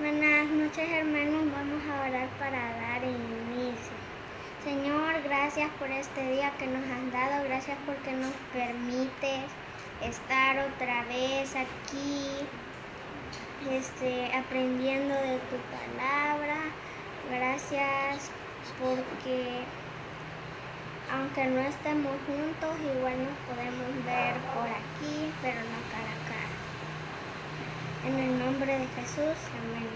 Buenas noches, hermanos. Vamos a orar para dar inicio. Señor, gracias por este día que nos has dado. Gracias porque nos permites estar otra vez aquí, aprendiendo de tu palabra. Gracias porque aunque no estemos juntos, igual nos podemos ver por aquí, pero no cara a cara. En el nombre de Jesús, amén.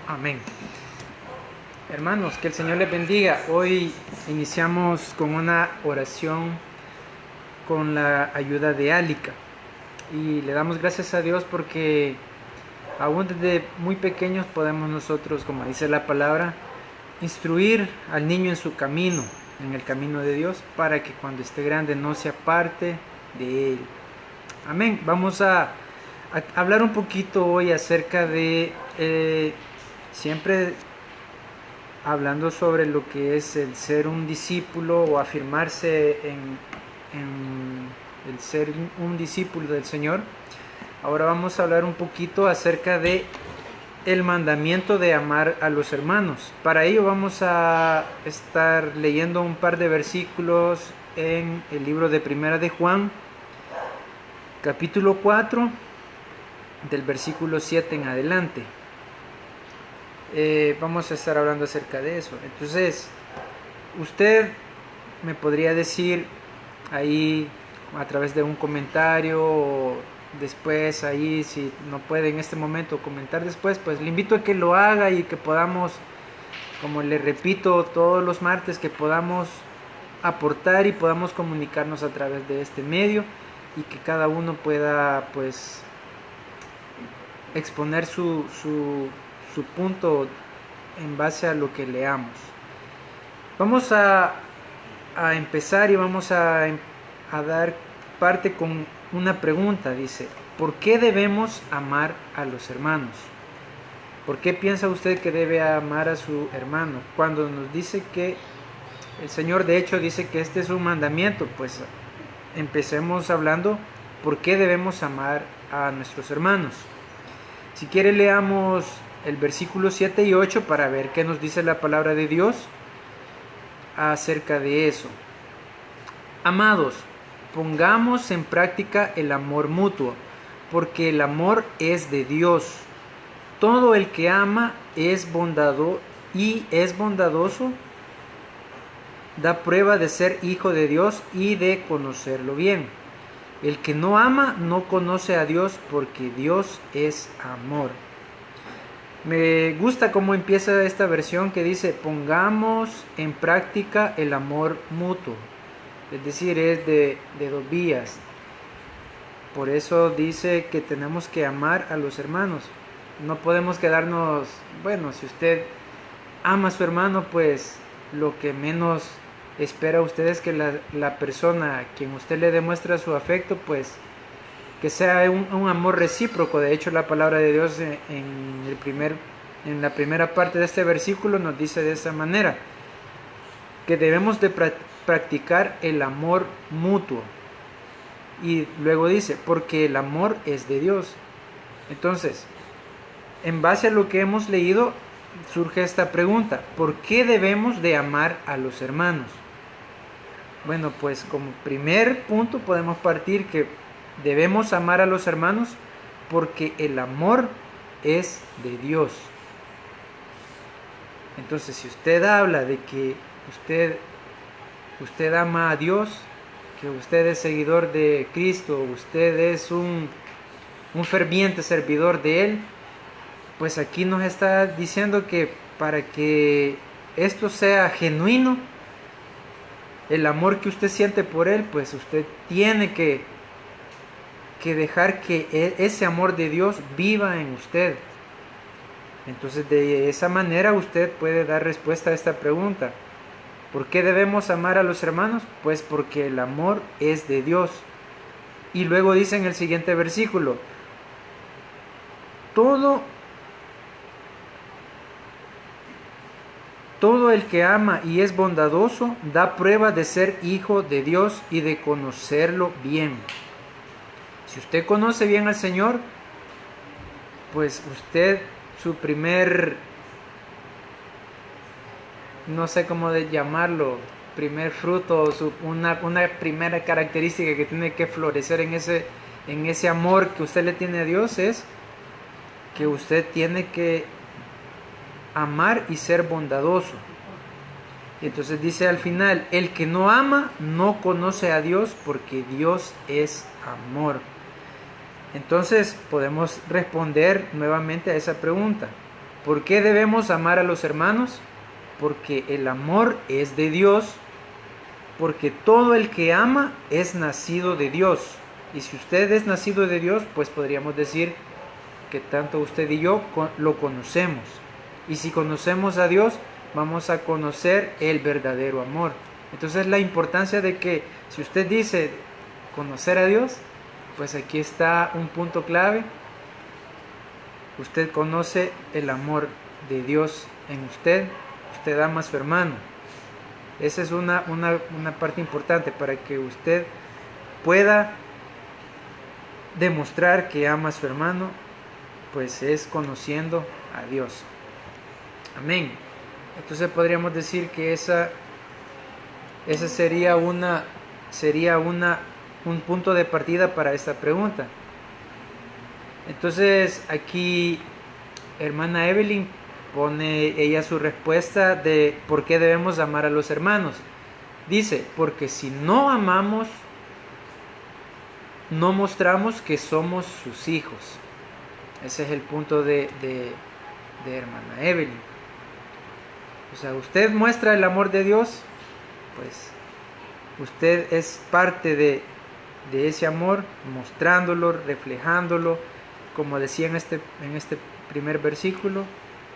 Amén. Hermanos, que el Señor les bendiga. Hoy iniciamos con una oración con la ayuda de Álica. Y le damos gracias a Dios porque aún desde muy pequeños podemos nosotros, como dice la palabra, instruir al niño en su camino, en el camino de Dios, para que cuando esté grande no se aparte de él. Amén. Vamos a hablar un poquito hoy acerca de, siempre hablando sobre lo que es el ser un discípulo o afirmarse en el ser un discípulo del Señor. Ahora vamos a hablar un poquito acerca de el mandamiento de amar a los hermanos. Para ello vamos a estar leyendo un par de versículos en el libro de Primera de Juan, capítulo 4, del versículo 7 en adelante. Vamos a estar hablando acerca de eso. Entonces, usted me podría decir ahí a través de un comentario o después ahí, si no puede en este momento comentar después, pues le invito a que lo haga y que podamos, como le repito todos los martes, que podamos aportar y podamos comunicarnos a través de este medio y que cada uno pueda pues exponer su punto en base a lo que leamos. Vamos a empezar y vamos a dar parte con una pregunta. Dice, ¿por qué debemos amar a los hermanos? ¿Por qué piensa usted que debe amar a su hermano? Cuando nos dice que el Señor de hecho dice que este es un mandamiento, pues empecemos hablando por qué debemos amar a nuestros hermanos. Si quiere leamos el versículo 7 y 8 para ver qué nos dice la palabra de Dios acerca de eso. Amados, pongamos en práctica el amor mutuo, porque el amor es de Dios. Todo el que ama es bondadoso, da prueba de ser hijo de Dios y de conocerlo bien. El que no ama no conoce a Dios, porque Dios es amor. Me gusta cómo empieza esta versión que dice, pongamos en práctica el amor mutuo. Es decir, es de dos vías. Por eso dice que tenemos que amar a los hermanos. No podemos quedarnos, bueno, si usted ama a su hermano, pues lo que menos espera usted es que la persona a quien usted le demuestra su afecto, pues que sea un amor recíproco. De hecho, la palabra de Dios en la primera parte de este versículo nos dice de esa manera, que debemos de practicar el amor mutuo. Y luego dice, porque el amor es de Dios. Entonces, en base a lo que hemos leído, surge esta pregunta, ¿por qué debemos de amar a los hermanos? Bueno, pues como primer punto podemos partir que debemos amar a los hermanos porque el amor es de Dios. Entonces, si usted habla de que usted ama a Dios, que usted es seguidor de Cristo, usted es un ferviente servidor de Él, pues aquí nos está diciendo que para que esto sea genuino, el amor que usted siente por Él, pues usted tiene que dejar que ese amor de Dios viva en usted. Entonces de esa manera usted puede dar respuesta a esta pregunta. ¿Por qué debemos amar a los hermanos? Pues porque el amor es de Dios. Y luego dice en el siguiente versículo, todo el que ama y es bondadoso da prueba de ser hijo de Dios y de conocerlo bien. Si usted conoce bien al Señor, pues usted su primer, no sé cómo de llamarlo, primer fruto, una primera característica que tiene que florecer en ese amor que usted le tiene a Dios, es que usted tiene que amar y ser bondadoso. Y entonces dice al final, el que no ama no conoce a Dios, porque Dios es amor. Entonces podemos responder nuevamente a esa pregunta. ¿Por qué debemos amar a los hermanos? Porque el amor es de Dios, porque todo el que ama es nacido de Dios. Y si usted es nacido de Dios, pues podríamos decir que tanto usted y yo lo conocemos. Y si conocemos a Dios, vamos a conocer el verdadero amor. Entonces la importancia de que si usted dice conocer a Dios, pues aquí está un punto clave. Usted conoce el amor de Dios en usted, usted ama a su hermano. Esa es una parte importante para que usted pueda demostrar que ama a su hermano, pues es conociendo a Dios. Amén. Entonces podríamos decir que esa sería un punto de partida para esta pregunta. Entonces aquí hermana Evelyn pone ella su respuesta de por qué debemos amar a los hermanos. Dice, porque si no amamos, no mostramos que somos sus hijos. Ese es el punto de hermana Evelyn. O sea, usted muestra el amor de Dios, pues usted es parte de ese amor, mostrándolo, reflejándolo, como decía en este primer versículo,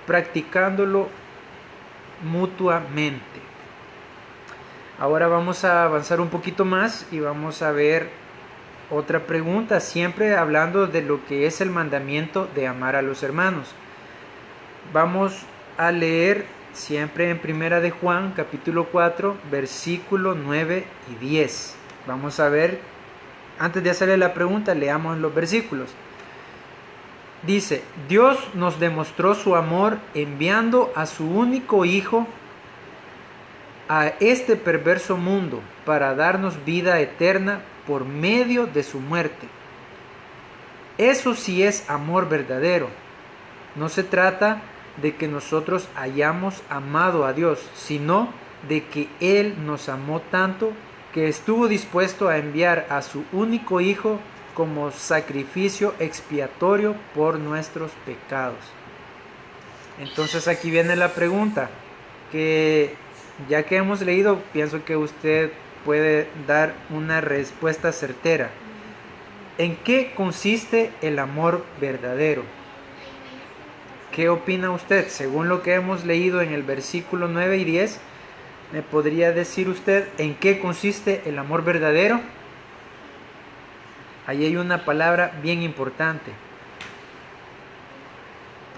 practicándolo mutuamente. Ahora vamos a avanzar un poquito más y vamos a ver otra pregunta, siempre hablando de lo que es el mandamiento de amar a los hermanos. Vamos a leer siempre en Primera de Juan, capítulo 4, versículo 9 y 10. Vamos a ver, antes de hacerle la pregunta, leamos los versículos. Dice, Dios nos demostró su amor enviando a su único Hijo a este perverso mundo para darnos vida eterna por medio de su muerte. Eso sí es amor verdadero. No se trata de que nosotros hayamos amado a Dios, sino de que Él nos amó tanto que estuvo dispuesto a enviar a su único Hijo como sacrificio expiatorio por nuestros pecados. Entonces aquí viene la pregunta, que ya que hemos leído, pienso que usted puede dar una respuesta certera. ¿En qué consiste el amor verdadero? ¿Qué opina usted? Según lo que hemos leído en el versículo 9 y 10, ¿me podría decir usted en qué consiste el amor verdadero? Ahí hay una palabra bien importante.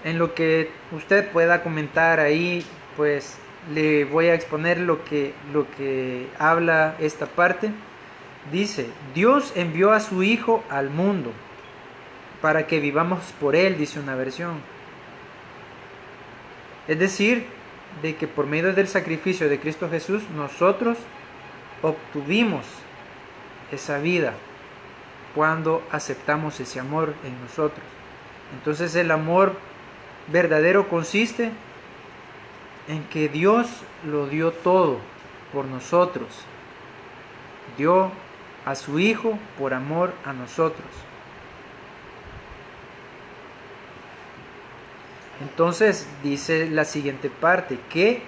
En lo que usted pueda comentar ahí, pues le voy a exponer lo que habla esta parte. Dice, Dios envió a su Hijo al mundo para que vivamos por Él, dice una versión. Es decir, de que por medio del sacrificio de Cristo Jesús, nosotros obtuvimos esa vida cuando aceptamos ese amor en nosotros. Entonces el amor verdadero consiste en que Dios lo dio todo por nosotros. Dio a su Hijo por amor a nosotros. Entonces dice la siguiente parte, que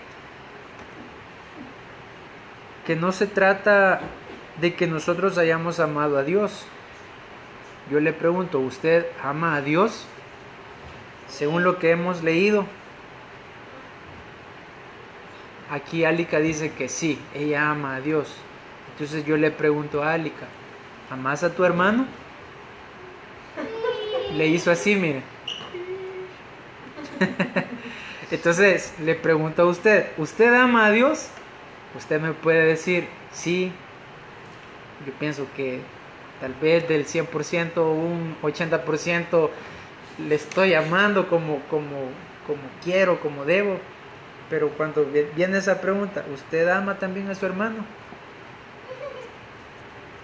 no se trata de que nosotros hayamos amado a Dios. Yo le pregunto, ¿usted ama a Dios? Según lo que hemos leído, aquí Álica dice que sí, ella ama a Dios. Entonces yo le pregunto a Álica, ¿amas a tu hermano? Le hizo así, mire. Entonces le pregunto a usted, ¿usted ama a Dios? Usted me puede decir, sí. Yo pienso que tal vez del 100%, un 80% le estoy amando como quiero, como debo. Pero cuando viene esa pregunta, ¿usted ama también a su hermano?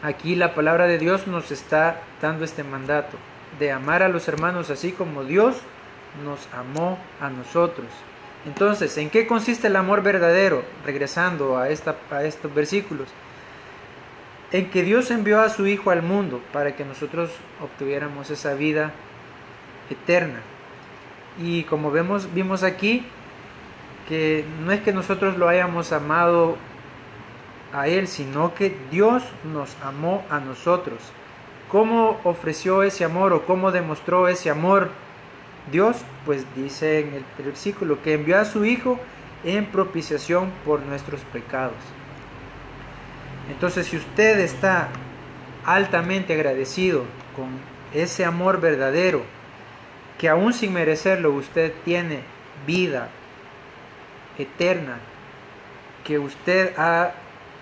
Aquí la palabra de Dios nos está dando este mandato de amar a los hermanos así como Dios nos amó a nosotros. Entonces, ¿en qué consiste el amor verdadero? Regresando a estos versículos. En que Dios envió a su Hijo al mundo para que nosotros obtuviéramos esa vida eterna. Y como vimos aquí, que no es que nosotros lo hayamos amado a Él, sino que Dios nos amó a nosotros. ¿Cómo ofreció ese amor o cómo demostró ese amor Dios? Pues dice en el versículo que envió a su Hijo en propiciación por nuestros pecados. Entonces, si usted está altamente agradecido con ese amor verdadero, que aún sin merecerlo usted tiene vida eterna, que usted ha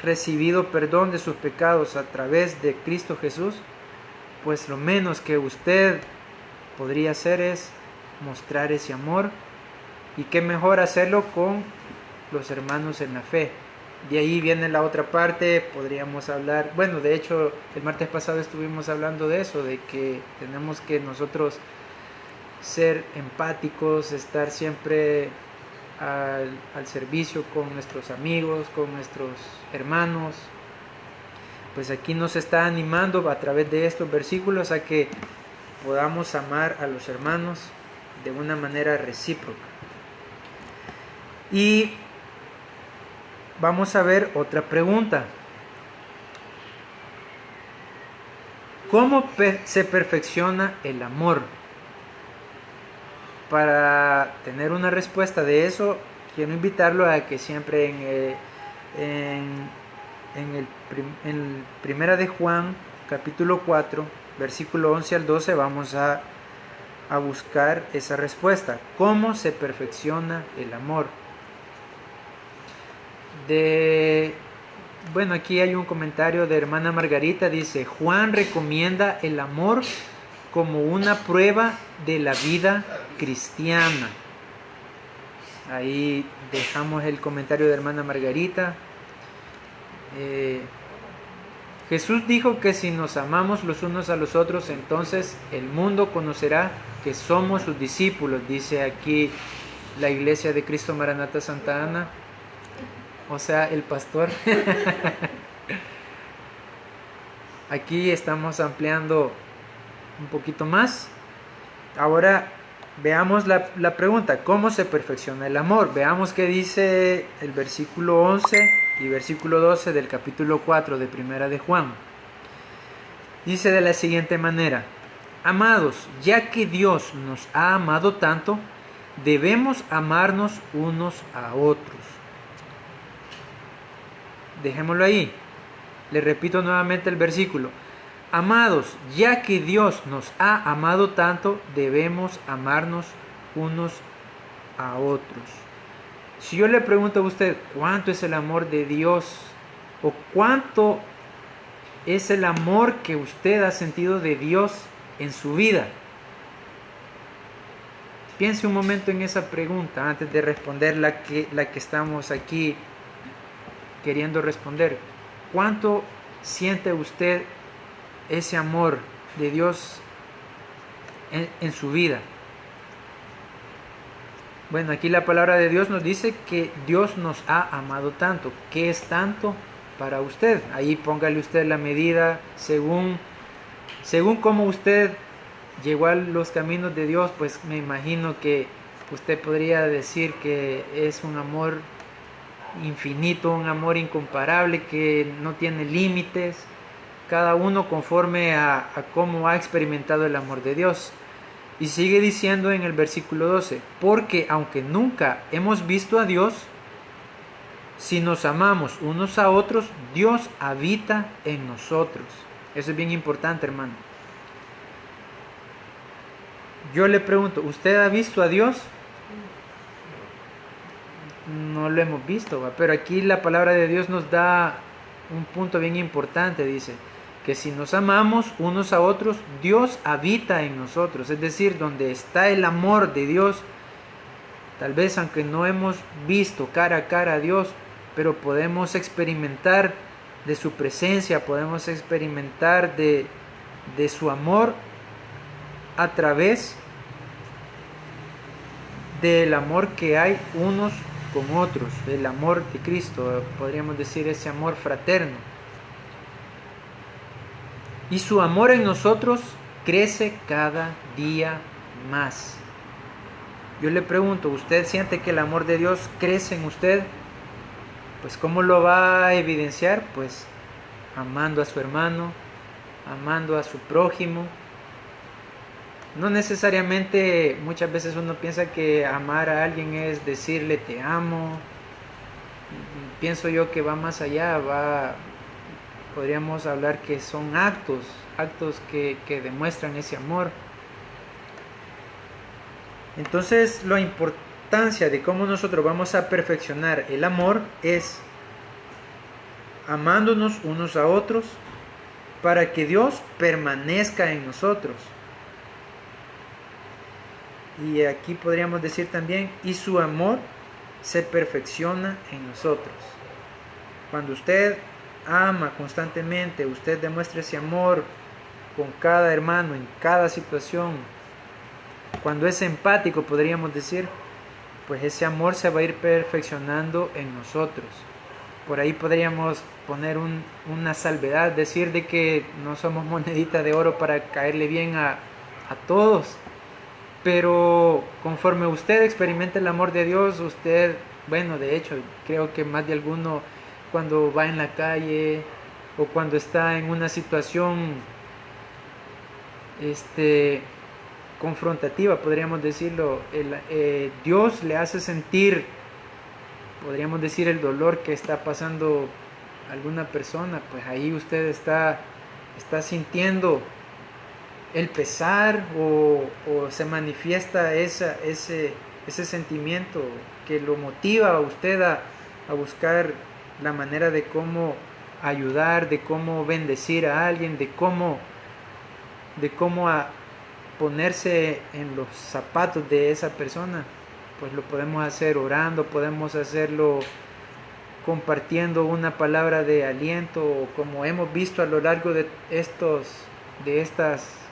recibido perdón de sus pecados a través de Cristo Jesús, pues lo menos que usted podría hacer es mostrar ese amor, y qué mejor hacerlo con los hermanos en la fe. De ahí viene la otra parte, podríamos hablar, bueno, de hecho el martes pasado estuvimos hablando de eso, de que tenemos que nosotros ser empáticos, estar siempre al servicio con nuestros amigos, con nuestros hermanos. Pues aquí nos está animando a través de estos versículos a que podamos amar a los hermanos de una manera recíproca. Y vamos a ver otra pregunta. ¿Cómo se perfecciona el amor? Para tener una respuesta de eso, quiero invitarlo a que siempre en Primera de Juan, capítulo 4, versículo 11 al 12, vamos a buscar esa respuesta. ¿Cómo se perfecciona el amor? Bueno, aquí hay un comentario de hermana Margarita, dice: Juan recomienda el amor como una prueba de la vida cristiana. Ahí dejamos el comentario de hermana Margarita. Jesús dijo que si nos amamos los unos a los otros, entonces el mundo conocerá que somos sus discípulos, dice aquí la Iglesia de Cristo Maranata Santa Ana, o sea, el pastor. Aquí estamos ampliando un poquito más. Ahora veamos la pregunta: ¿cómo se perfecciona el amor? Veamos qué dice el versículo 11 y versículo 12 del capítulo 4 de Primera de Juan. Dice de la siguiente manera: Amados, ya que Dios nos ha amado tanto, debemos amarnos unos a otros. Dejémoslo ahí. Le repito nuevamente el versículo: Amados, ya que Dios nos ha amado tanto, debemos amarnos unos a otros. Si yo le pregunto a usted cuánto es el amor de Dios, o cuánto es el amor que usted ha sentido de Dios en su vida, piense un momento en esa pregunta antes de responder la que estamos aquí queriendo responder. ¿Cuánto siente usted ese amor de Dios en su vida? Bueno, aquí la palabra de Dios nos dice que Dios nos ha amado tanto. ¿Qué es tanto para usted? Ahí póngale usted la medida según cómo usted llegó a los caminos de Dios. Pues me imagino que usted podría decir que es un amor infinito, un amor incomparable que no tiene límites, cada uno conforme a cómo ha experimentado el amor de Dios. Y sigue diciendo en el versículo 12: porque aunque nunca hemos visto a Dios, si nos amamos unos a otros, Dios habita en nosotros. Eso es bien importante, hermano. Yo le pregunto, ¿usted ha visto a Dios? No lo hemos visto, pero aquí la palabra de Dios nos da un punto bien importante. Dice que si nos amamos unos a otros, Dios habita en nosotros. Es decir, donde está el amor de Dios, tal vez aunque no hemos visto cara a cara a Dios, pero podemos experimentar de su presencia, podemos experimentar de su amor a través del amor que hay unos con otros, el amor de Cristo, podríamos decir ese amor fraterno. Y su amor en nosotros crece cada día más. Yo le pregunto, ¿usted siente que el amor de Dios crece en usted? Pues ¿cómo lo va a evidenciar? Pues amando a su hermano, amando a su prójimo. No necesariamente, muchas veces uno piensa que amar a alguien es decirle te amo. Pienso yo que va más allá, podríamos hablar que son actos que demuestran ese amor. Entonces, la importancia de cómo nosotros vamos a perfeccionar el amor es amándonos unos a otros para que Dios permanezca en nosotros. Y aquí podríamos decir también, y su amor se perfecciona en nosotros. Cuando usted ama constantemente, usted demuestra ese amor con cada hermano, en cada situación. Cuando es empático, podríamos decir, pues ese amor se va a ir perfeccionando en nosotros. Por ahí podríamos poner una salvedad, decir de que no somos monedita de oro para caerle bien a todos. Pero conforme usted experimente el amor de Dios, usted, bueno, de hecho, creo que más de alguno cuando va en la calle o cuando está en una situación confrontativa, podríamos decirlo, Dios le hace sentir, podríamos decir, el dolor que está pasando alguna persona, pues ahí usted está sintiendo el pesar o se manifiesta ese sentimiento que lo motiva a usted a buscar la manera de cómo ayudar, de cómo bendecir a alguien, de cómo ponerse en los zapatos de esa persona. Pues lo podemos hacer orando, podemos hacerlo compartiendo una palabra de aliento, o como hemos visto a lo largo de estas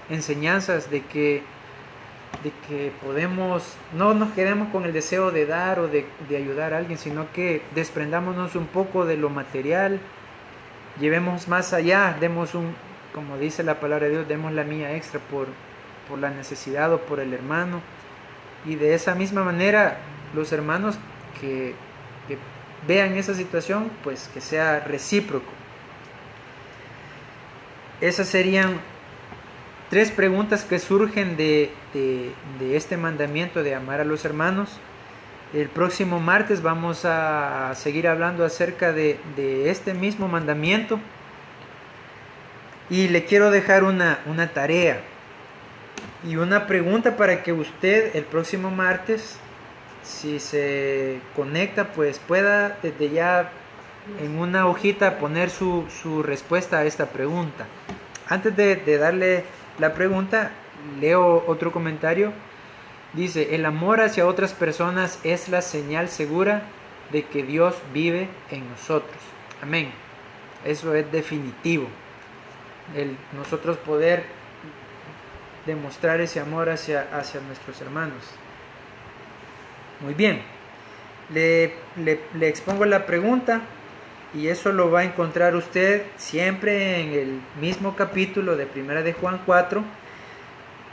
enseñanzas, de que podemos, no nos quedemos con el deseo de dar o de ayudar a alguien, sino que desprendámonos un poco de lo material, llevemos más allá, como dice la palabra de Dios, demos la milla extra por la necesidad o por el hermano. Y de esa misma manera los hermanos que vean esa situación, pues que sea recíproco. Esas serían 3 preguntas que surgen de este mandamiento de amar a los hermanos. El próximo martes vamos a seguir hablando acerca de este mismo mandamiento. Y le quiero dejar una tarea y una pregunta para que usted el próximo martes, si se conecta, pues pueda desde ya en una hojita poner su respuesta a esta pregunta. Antes de darle la pregunta, leo otro comentario. Dice: el amor hacia otras personas es la señal segura de que Dios vive en nosotros. Amén. Eso es definitivo. Nosotros poder demostrar ese amor hacia nuestros hermanos. Muy bien. Le expongo la pregunta, y eso lo va a encontrar usted siempre en el mismo capítulo de 1 de Juan 4,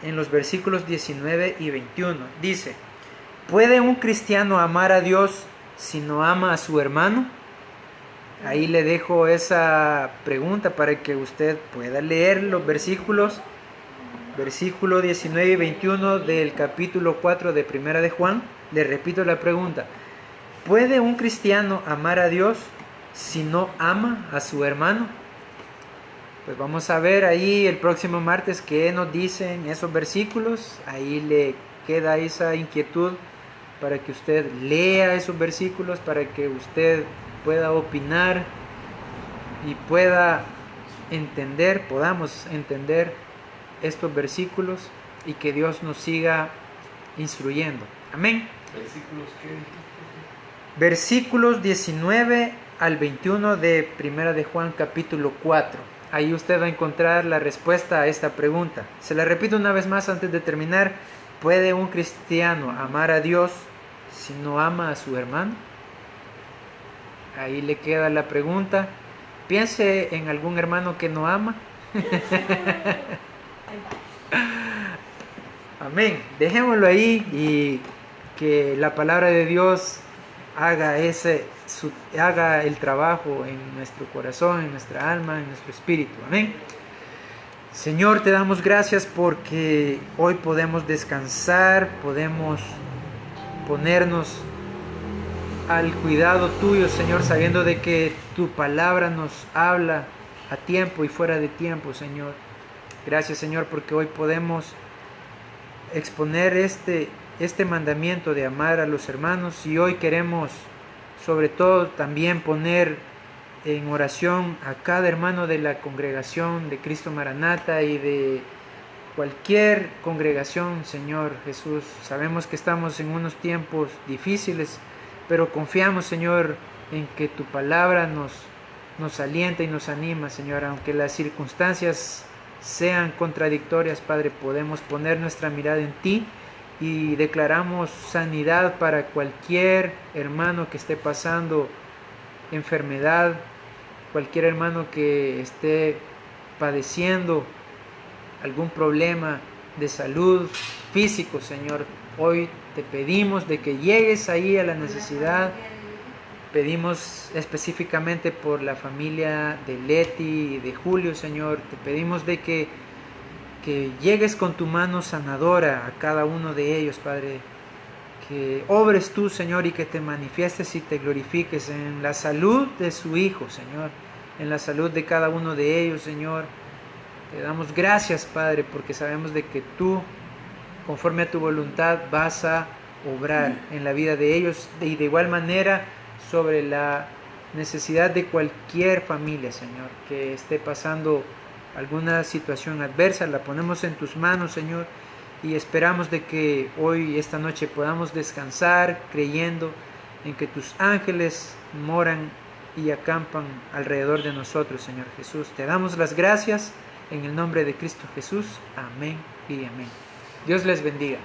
en los versículos 19 y 21. Dice: ¿puede un cristiano amar a Dios si no ama a su hermano? Ahí le dejo esa pregunta para que usted pueda leer los versículos 19 y 21 del capítulo 4 de 1 de Juan. Le repito la pregunta: ¿puede un cristiano amar a Dios si no ama a su hermano? Pues vamos a ver ahí el próximo martes qué nos dicen esos versículos. Ahí le queda esa inquietud para que usted lea esos versículos, para que usted pueda opinar y pueda podamos entender estos versículos y que Dios nos siga instruyendo. Amén. ¿Versículos qué dijiste? Versículos 19 al 21 de Primera de Juan capítulo 4. Ahí usted va a encontrar la respuesta a esta pregunta. Se la repito una vez más antes de terminar. ¿Puede un cristiano amar a Dios si no ama a su hermano? Ahí le queda la pregunta. Piense en algún hermano que no ama. Amén. Dejémoslo ahí y que la palabra de Dios haga el trabajo en nuestro corazón, en nuestra alma, en nuestro espíritu. Amén. Señor, te damos gracias porque hoy podemos descansar, podemos ponernos al cuidado tuyo, Señor, sabiendo de que tu palabra nos habla a tiempo y fuera de tiempo, Señor. Gracias, Señor, porque hoy podemos exponer este mandamiento de amar a los hermanos, y hoy queremos sobre todo también poner en oración a cada hermano de la congregación de Cristo Maranata y de cualquier congregación, Señor Jesús. Sabemos que estamos en unos tiempos difíciles, pero confiamos, Señor, en que tu palabra nos alienta y nos anima, Señor. Aunque las circunstancias sean contradictorias, Padre, podemos poner nuestra mirada en ti y declaramos sanidad para cualquier hermano que esté pasando enfermedad, cualquier hermano que esté padeciendo algún problema de salud físico, Señor. Hoy te pedimos de que llegues ahí a la necesidad. Pedimos específicamente por la familia de Leti y de Julio, Señor. Te pedimos de que llegues con tu mano sanadora a cada uno de ellos, Padre. Que obres tú, Señor, y que te manifiestes y te glorifiques en la salud de su hijo, Señor. En la salud de cada uno de ellos, Señor. Te damos gracias, Padre, porque sabemos de que tú, conforme a tu voluntad, vas a obrar en la vida de ellos y de igual manera sobre la necesidad de cualquier familia, Señor, que esté pasando alguna situación adversa. La ponemos en tus manos, Señor, y esperamos de que hoy, esta noche, podamos descansar creyendo en que tus ángeles moran y acampan alrededor de nosotros, Señor Jesús. Te damos las gracias en el nombre de Cristo Jesús. Amén y amén. Dios les bendiga.